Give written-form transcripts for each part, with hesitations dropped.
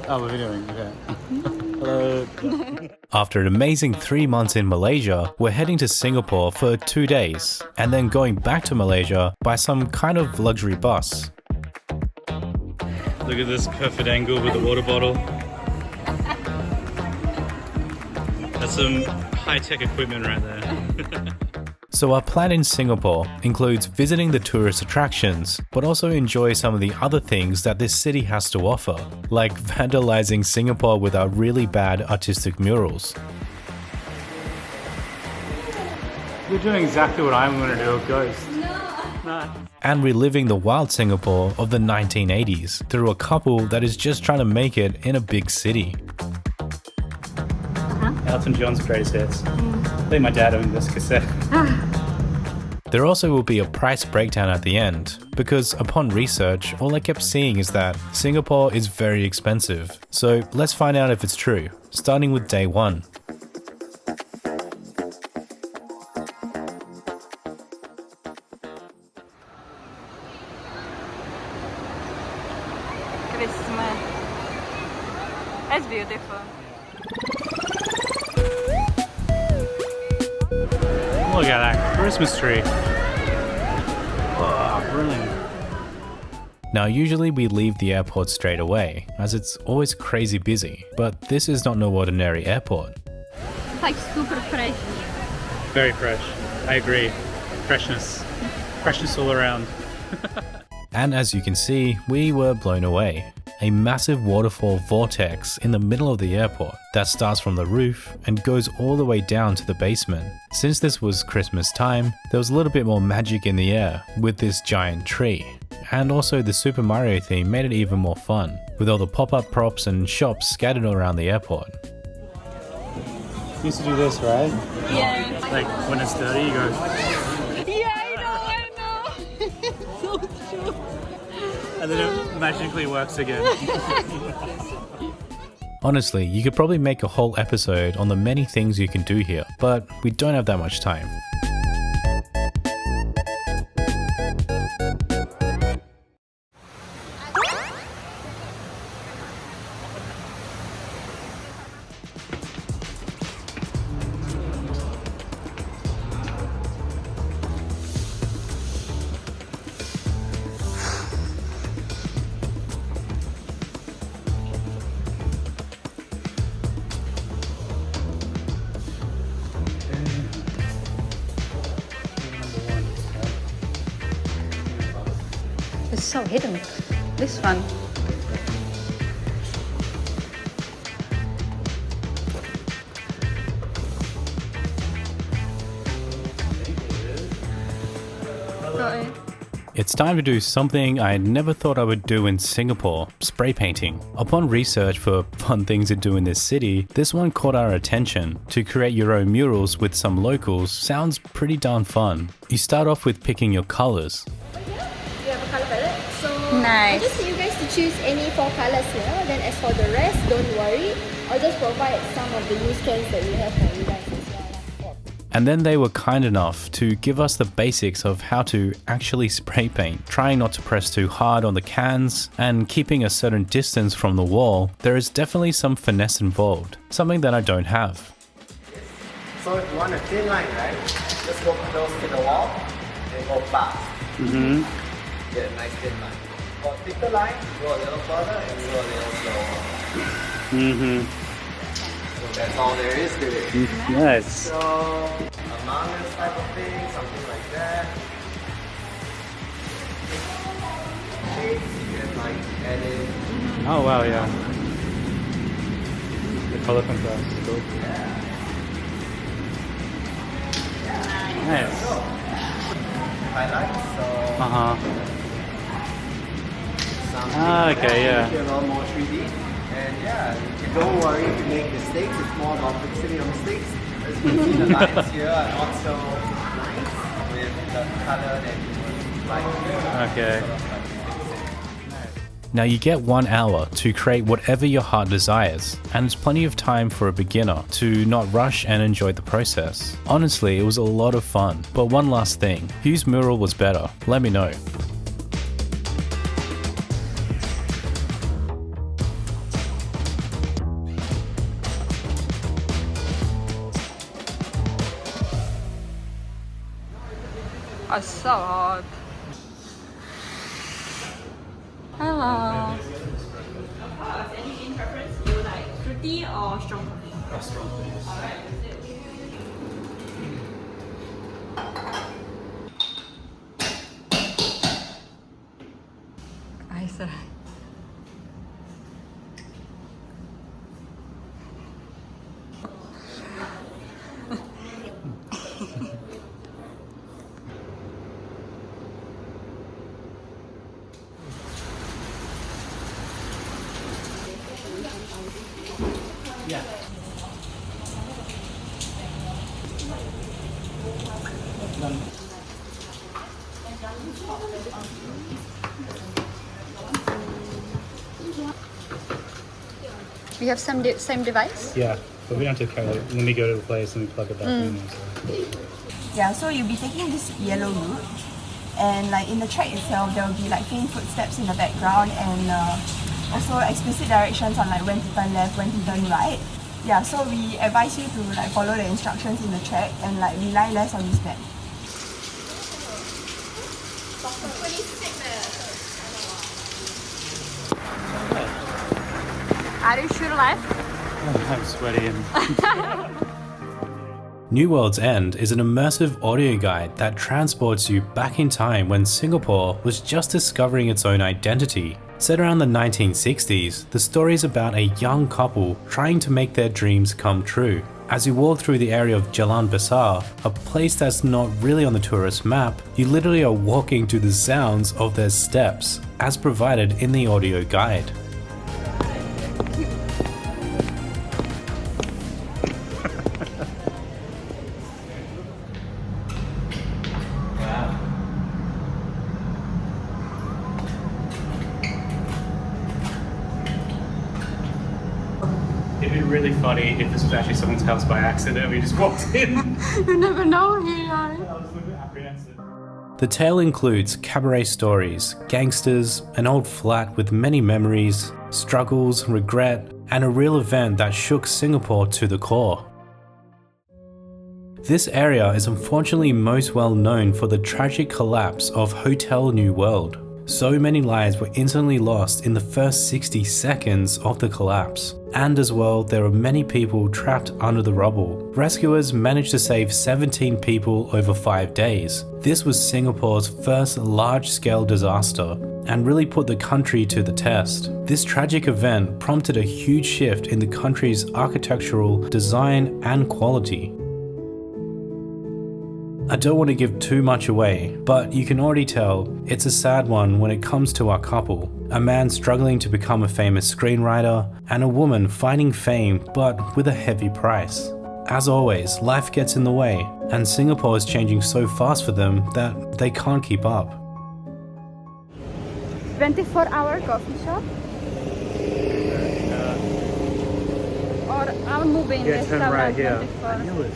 Oh, we're videoing, okay. Hello. After an amazing 3 months in Malaysia, we're heading to Singapore for 2 days, and then going back to Malaysia by some kind of luxury bus. Look at this perfect angle with the water bottle. That's some high-tech equipment right there. So our plan in Singapore includes visiting the tourist attractions, but also enjoy some of the other things that this city has to offer, like vandalizing Singapore with our really bad artistic murals. You're doing exactly what I'm going to do, a ghost. No. And reliving the wild Singapore of the 1980s through a couple that is just trying to make it in a big city. Elton John's greatest hits. I think my dad owned this cassette. There also will be a price breakdown at the end, because upon research, all I kept seeing is that Singapore is very expensive. So let's find out if it's true, starting with day 1. Christmas. It's beautiful. Look at that Christmas tree. Oh, brilliant. Now usually we leave the airport straight away, as it's always crazy busy, but this is not no ordinary airport. It's like super fresh. Very fresh. I agree. Freshness. Freshness all around. And as you can see, we were blown away. A massive waterfall vortex in the middle of the airport that starts from the roof and goes all the way down to the basement. Since this was Christmas time, there was a little bit more magic in the air with this giant tree. And also the Super Mario theme made it even more fun, with all the pop-up props and shops scattered around the airport. You used to do this, right? Yeah. Like when it's dirty, you go. Yeah, I know. So true. And then it magically works again. Honestly, you could probably make a whole episode on the many things you can do here, but we don't have that much time. It's so hidden. This one. It's time to do something I never thought I would do in Singapore, spray painting. Upon research for fun things to do in this city, this one caught our attention. To create your own murals with some locals sounds pretty darn fun. You start off with picking your colors. We have a color palette, so Nice. I just need you guys to choose any 4 colors here. Then as for the rest, don't worry. I'll just provide some of the loose strands that we have for you guys as well. And then they were kind enough to give us the basics of how to actually spray paint, trying not to press too hard on the cans and keeping a certain distance from the wall. There is definitely some finesse involved, something that I don't have. So if you want a thin line, right, just go close to the wall and go fast. Mm-hmm. Get a nice thin line. For a thicker line, go a little further and go a little slower. Mm-hmm. So that's all there is to it. Nice. So among this type of thing, something like that. Shapes, you can like add in. Oh wow, yeah. The color contrast is cool. Nice. Highlights, so Uh-huh. something Okay, yeah. make it a little more 3D. And yeah, don't worry if you make mistakes, it's more about fixing your mistakes. As you can see, the lines here are not so nice with the color that you would like. Okay. Sort of like fix it. Now you get 1 hour to create whatever your heart desires, and it's plenty of time for a beginner to not rush and enjoy the process. Honestly, it was a lot of fun. But one last thing, whose mural was better? Let me know. so hot. Hello. Any preference? You like fruity or strong coffee? Strong, please. Alright. Ice. Yeah. We have same device? Yeah, but we don't have to carry it. When we go to the place and we plug it back in. Yeah, so you'll be taking this yellow route, and like in the track itself, there will be like faint footsteps in the background, and also explicit directions on like when to turn left, when to turn right. Yeah, so we advise you to like follow the instructions in the track and like rely less on this map. Are you sure left? I'm sweaty and New World's End is an immersive audio guide that transports you back in time when Singapore was just discovering its own identity. Set around the 1960s, the story is about a young couple trying to make their dreams come true. As you walk through the area of Jalan Besar, a place that's not really on the tourist map, you literally are walking to the sounds of their steps, as provided in the audio guide. it'd be really funny if this was actually someone's house by accident and we just walked in. You never know here. I was a little bit apprehensive. The tale includes cabaret stories, gangsters, an old flat with many memories, struggles, regret, and a real event that shook Singapore to the core. This area is unfortunately most well known for the tragic collapse of Hotel New World. So many lives were instantly lost in the first 60 seconds of the collapse. And as well, there are many people trapped under the rubble. Rescuers managed to save 17 people over 5 days. This was Singapore's first large-scale disaster and really put the country to the test. This tragic event prompted a huge shift in the country's architectural design and quality. I don't want to give too much away, but you can already tell it's a sad one when it comes to our couple. A man struggling to become a famous screenwriter, and a woman finding fame but with a heavy price. As always, life gets in the way, and Singapore is changing so fast for them that they can't keep up. 24-hour coffee shop? Or I'm moving Yeah, turn right here. 24.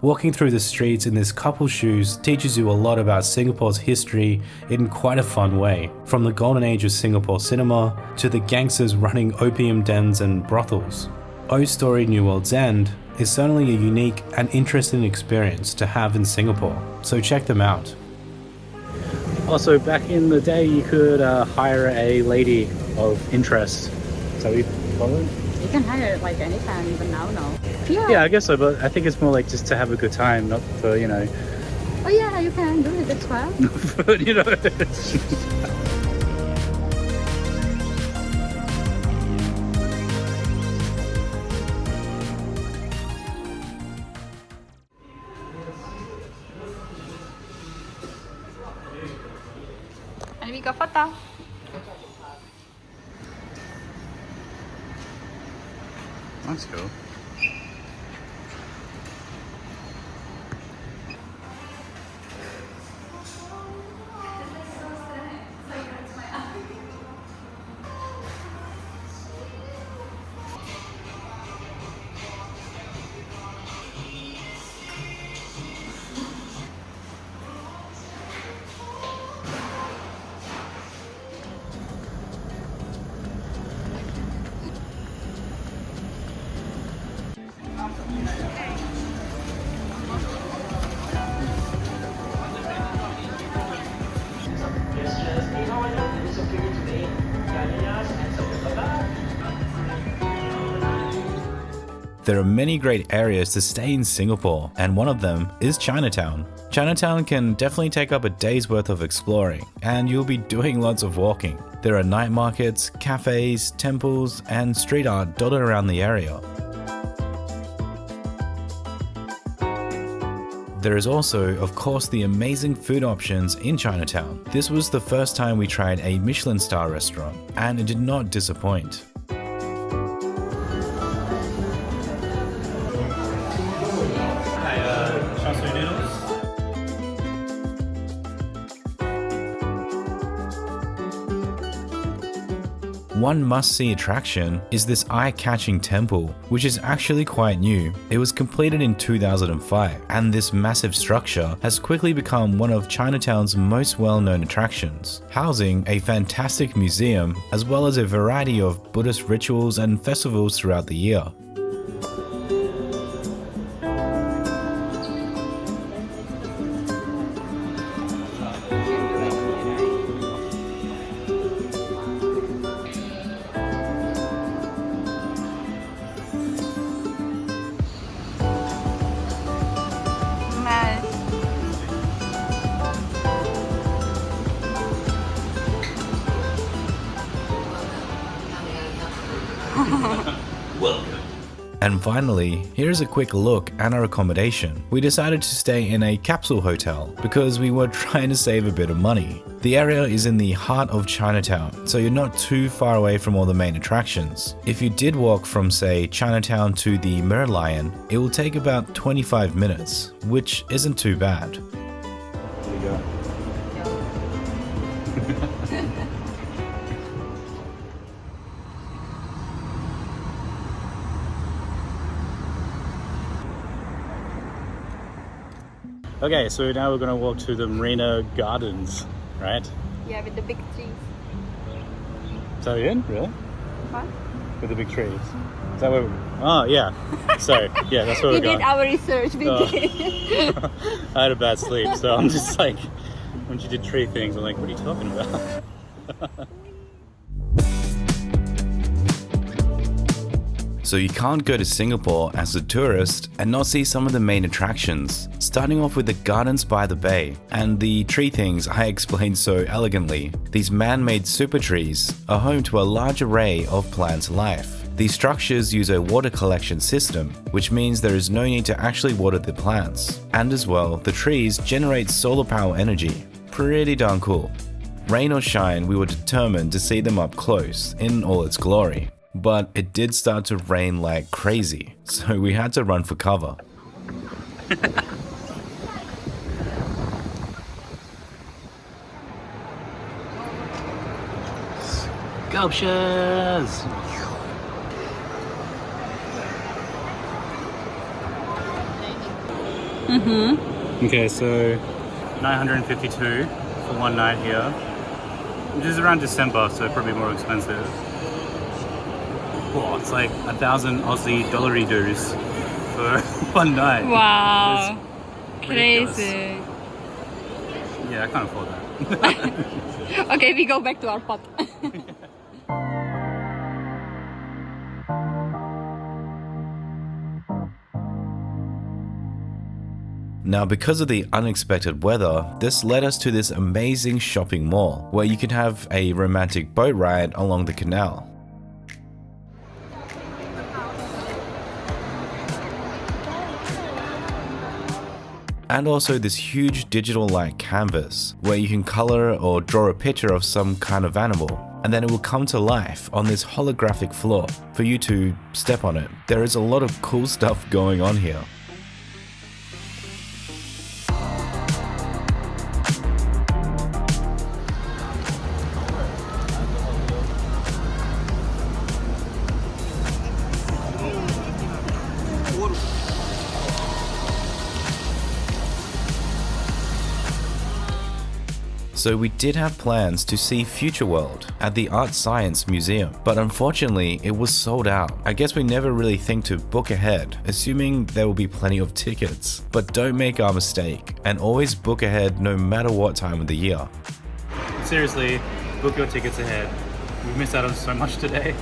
Walking through the streets in this couple's shoes teaches you a lot about Singapore's history in quite a fun way. From the golden age of Singapore cinema to the gangsters running opium dens and brothels. O Story New World's End is certainly a unique and interesting experience to have in Singapore, so check them out. Also, back in the day, you could hire a lady of interest. So we follow it? You can hire it like anytime, even now, no? Yeah, I guess so, but I think it's more like just to have a good time, not for, you know, Oh yeah, you can do it as well. for, you know. And we got photo. That's cool. There are many great areas to stay in Singapore, and one of them is Chinatown. Chinatown can definitely take up a day's worth of exploring, and you'll be doing lots of walking. There are night markets, cafes, temples, and street art dotted around the area. There is also, of course, the amazing food options in Chinatown. This was the first time we tried a Michelin star restaurant, and it did not disappoint. One must-see attraction is this eye-catching temple, which is actually quite new. It was completed in 2005, and this massive structure has quickly become one of Chinatown's most well-known attractions, housing a fantastic museum as well as a variety of Buddhist rituals and festivals throughout the year. And finally, here's a quick look at our accommodation. We decided to stay in a capsule hotel because we were trying to save a bit of money. The area is in the heart of Chinatown, so you're not too far away from all the main attractions. If you did walk from, say, Chinatown to the Mirror Lion, it will take about 25 minutes, which isn't too bad. There you go. Okay, so now we're gonna walk to the Marina Gardens, right? Yeah, with the big trees. Is that it? Really? What? With the big trees. Is that where? Oh, yeah. So, yeah, that's where We we're going. did our research. We Oh. did. I had a bad sleep, so I'm just like, when she did tree things, I'm like, what are you talking about? So you can't go to Singapore as a tourist and not see some of the main attractions, starting off with the Gardens by the Bay and the tree things I explained so elegantly. These man-made super trees are home to a large array of plant life. These structures use a water collection system, which means there is no need to actually water the plants. And as well, the trees generate solar power energy. Pretty darn cool. Rain or shine, we were determined to see them up close in all its glory. But it did start to rain like crazy, so we had to run for cover. Sculptures! Okay, so 952 for one night here, which is around December, so probably more expensive. Oh, it's like 1,000 Aussie dollary dues for one night. Wow. It's ridiculous. Crazy. Yeah, I can't afford that. Okay, we go back to our pot. Now, because of the unexpected weather, this led us to this amazing shopping mall where you can have a romantic boat ride along the canal. And also this huge digital light canvas where you can color or draw a picture of some kind of animal, and then it will come to life on this holographic floor for you to step on it. There is a lot of cool stuff going on here. So we did have plans to see Future World at the Art Science Museum, but unfortunately it was sold out. I guess we never really think to book ahead, assuming there will be plenty of tickets. But don't make our mistake, and always book ahead no matter what time of the year. Seriously, book your tickets ahead. We've missed out on so much today.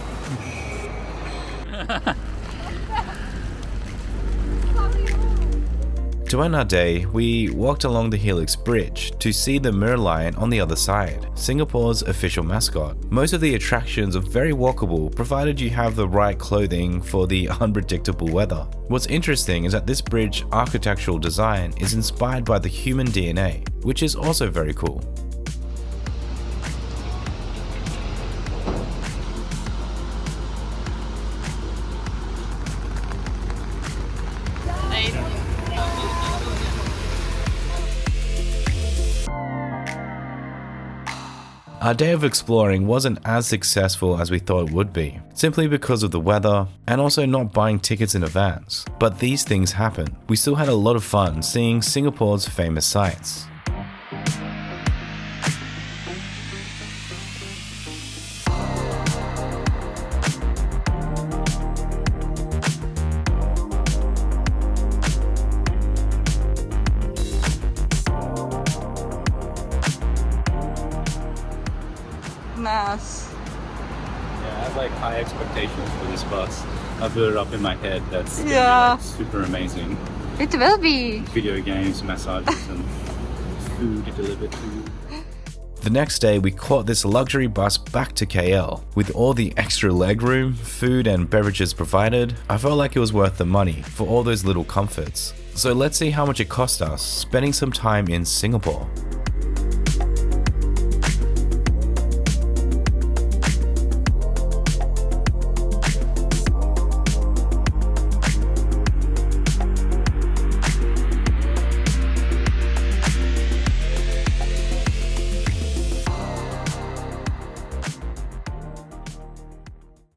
To end our day, we walked along the Helix Bridge to see the Mirror Lion on the other side, Singapore's official mascot. Most of the attractions are very walkable provided you have the right clothing for the unpredictable weather. What's interesting is that this bridge architectural design is inspired by the human DNA, which is also very cool. Our day of exploring wasn't as successful as we thought it would be, simply because of the weather and also not buying tickets in advance. But these things happen. We still had a lot of fun seeing Singapore's famous sights. Nice. Yeah, I have like high expectations for this bus. I built it up in my head. That's gonna be, Yeah. like, super amazing. It will be. Video games, massages, and food delivered to you. The next day, we caught this luxury bus back to KL. With all the extra legroom, food and beverages provided, I felt like it was worth the money for all those little comforts. So let's see how much it cost us spending some time in Singapore.